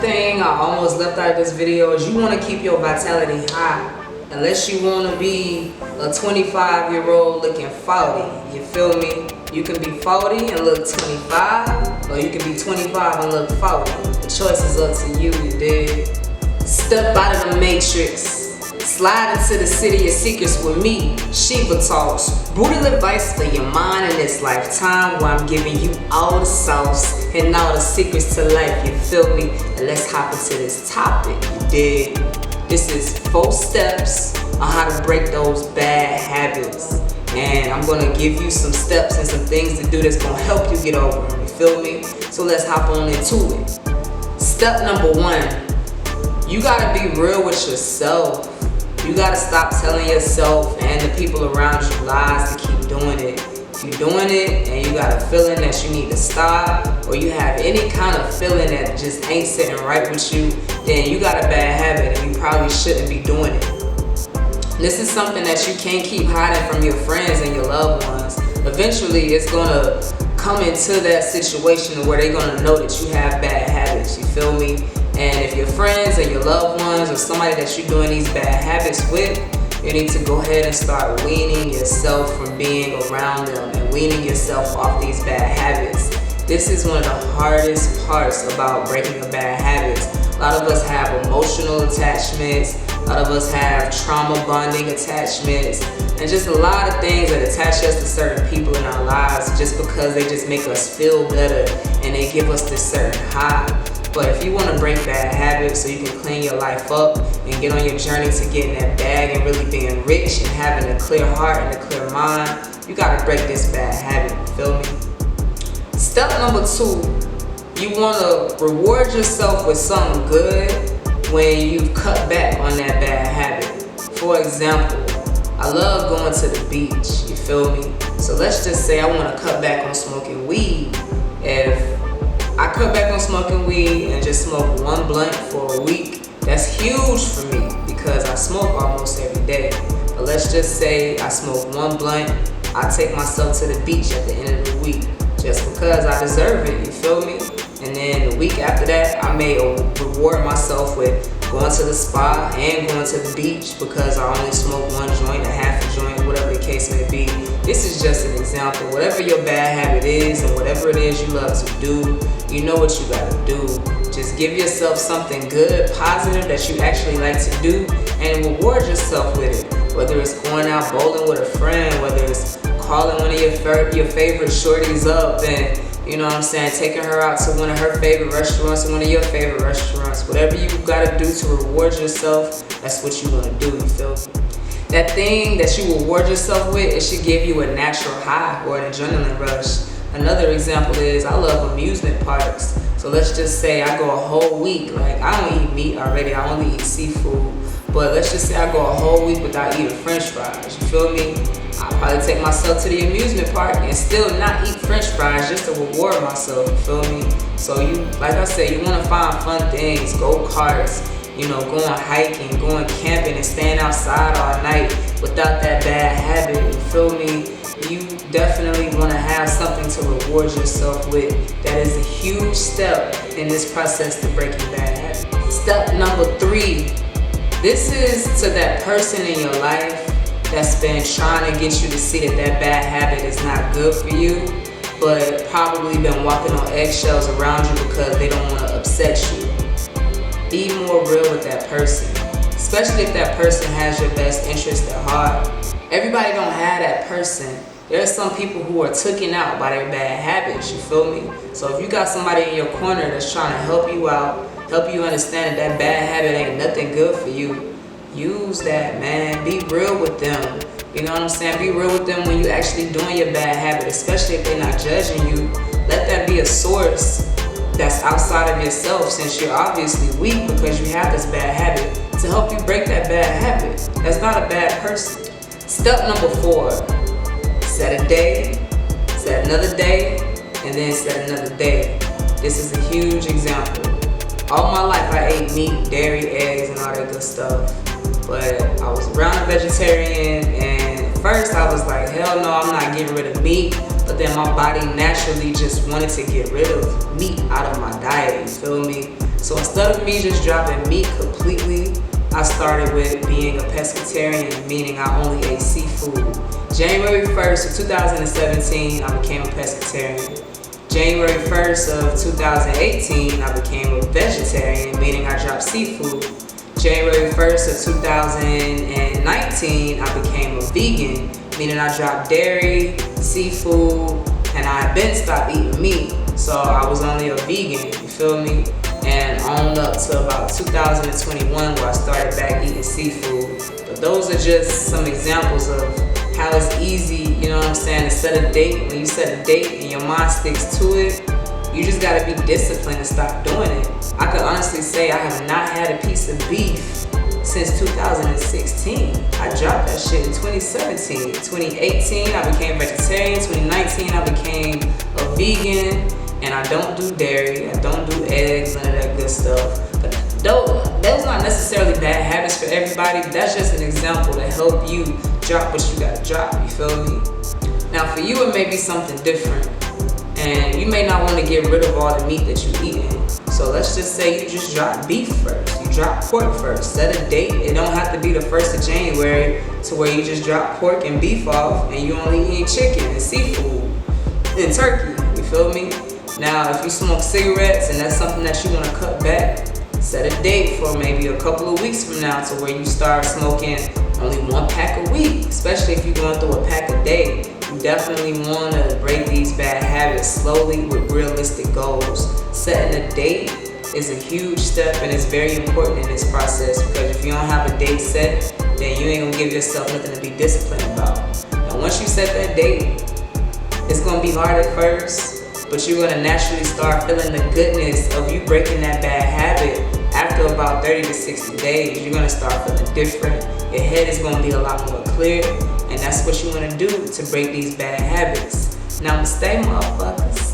thing I almost left out of this video is you want to keep your vitality high. Unless you want to be a 25-year-old looking 40, you feel me? You can be 40 and look 25, or you can be 25 and look 40. The choice is up to you, you dig? Step out of the matrix. Slide into the city of secrets with me, Shiva Talks. Brutal advice for your mind in this lifetime, where I'm giving you all the sauce and all the secrets to life, you feel me? And let's hop into this topic, you dig? This is 4 steps on how to break those bad habits. And I'm gonna give you some steps and some things to do that's gonna help you get over them, you feel me? So let's hop on into it. Step number 1, you gotta be real with yourself. You gotta stop telling yourself and the people around you lies to keep doing it. If you're doing it and you got a feeling that you need to stop, or you have any kind of feeling that just ain't sitting right with you, then you got a bad habit and you probably shouldn't be doing it. This is something that you can't keep hiding from your friends and your loved ones. Eventually, it's gonna come into that situation where they're gonna know that you have bad habits, you feel me? And if your friends and your loved ones or somebody that you're doing these bad habits with, you need to go ahead and start weaning yourself from being around them and weaning yourself off these bad habits. This is one of the hardest parts about breaking a bad habit. A lot of us have emotional attachments, a lot of us have trauma bonding attachments, and just a lot of things that attach us to certain people in our lives just because they just make us feel better and they give us this certain high. But if you want to break bad habits so you can clean your life up and get on your journey to getting that bag and really being rich and having a clear heart and a clear mind, you got to break this bad habit, you feel me? Step number 2, you want to reward yourself with something good when you've cut back on that bad habit. For example, I love going to the beach, you feel me? So let's just say I want to cut back on smoking weed. If I cut back on smoking weed and just smoke 1 blunt for a week, that's huge for me because I smoke almost every day. But let's just say I smoke 1 blunt, I take myself to the beach at the end of the week just because I deserve it, you feel me? And then the week after that, I may reward myself with going to the spa and going to the beach because I only smoke 1 joint, a half a joint, whatever the case may be. This is just an example. Whatever your bad habit is and whatever it is you love to do, you know what you gotta do. Just give yourself something good, positive that you actually like to do and reward yourself with it. Whether it's going out bowling with a friend, whether it's calling one of your favorite shorties up and, you know what I'm saying, taking her out to one of her favorite restaurants or one of your favorite restaurants. Whatever you gotta do to reward yourself, that's what you wanna do, you feel me? That thing that you reward yourself with, it should give you a natural high or an adrenaline rush. Another example is I love amusement parks. So let's just say I go a whole week, like I don't eat meat already, I only eat seafood. But let's just say I go a whole week without eating french fries, you feel me? I'll probably take myself to the amusement park and still not eat french fries just to reward myself, you feel me? So you, like I said, you wanna find fun things, go karts, you know, going hiking, going camping and staying outside all night without that bad habit, you feel me? You definitely want to have something to reward yourself with. That is a huge step in this process to breaking bad habits. Step number 3, this is to that person in your life that's been trying to get you to see that that bad habit is not good for you, but probably been walking on eggshells around you because they don't want to upset you. Be more real with that person, especially if that person has your best interest at heart. Everybody don't have that person. There are some people who are taken out by their bad habits, you feel me? So if you got somebody in your corner that's trying to help you out, help you understand that that bad habit ain't nothing good for you, use that, man. Be real with them. You know what I'm saying? Be real with them when you actually doing your bad habit, especially if they're not judging you. Let that be a source that's outside of yourself, since you're obviously weak because you have this bad habit, to help you break that bad habit. That's not a bad person. Step number 4, set a day, set another day, and then set another day. This is a huge example. All my life I ate meat, dairy, eggs, and all that good stuff. But I was around a vegetarian, and at first I was like, hell no, I'm not getting rid of meat. but then my body naturally just wanted to get rid of meat out of my diet, you feel me? So instead of me just dropping meat completely, I started with being a pescatarian, meaning I only ate seafood. January 1st of 2017, I became a pescatarian. January 1st of 2018, I became a vegetarian, meaning I dropped seafood. January 1st of 2019, I became a vegan, meaning I dropped dairy, seafood, and I had been stopped eating meat. So I was only a vegan, you feel me? And on up to about 2021 where I started back eating seafood. But those are just some examples of how it's easy, you know what I'm saying, to set a date. When you set a date and your mind sticks to it, you just gotta be disciplined and stop doing it. I could honestly say I have not had a piece of beef since 2016. I dropped that shit in 2017. 2018, I became vegetarian. 2019, I became a vegan. And I don't do dairy, I don't do eggs, none of that good stuff. But those not necessarily bad habits for everybody, but that's just an example to help you drop what you gotta drop, you feel me? Now for you, it may be something different. And you may not want to get rid of all the meat that you're eating. So let's just say you just drop beef first, you drop pork first. Set a date, it don't have to be the 1st of January to where you just drop pork and beef off and you only eat chicken and seafood and turkey, you feel me? Now, if you smoke cigarettes and that's something that you want to cut back, set a date for maybe a couple of weeks from now to where you start smoking only 1 pack a week, especially if you're going through a pack a day. You definitely want to break these bad habits slowly with realistic goals. Setting a date is a huge step and it's very important in this process because if you don't have a date set, then you ain't going to give yourself nothing to be disciplined about. And once you set that date, it's going to be hard at first, but you're gonna naturally start feeling the goodness of you breaking that bad habit. After about 30 to 60 days, you're gonna start feeling different. Your head is gonna be a lot more clear, and that's what you wanna do to break these bad habits. Now, stay motherfuckers.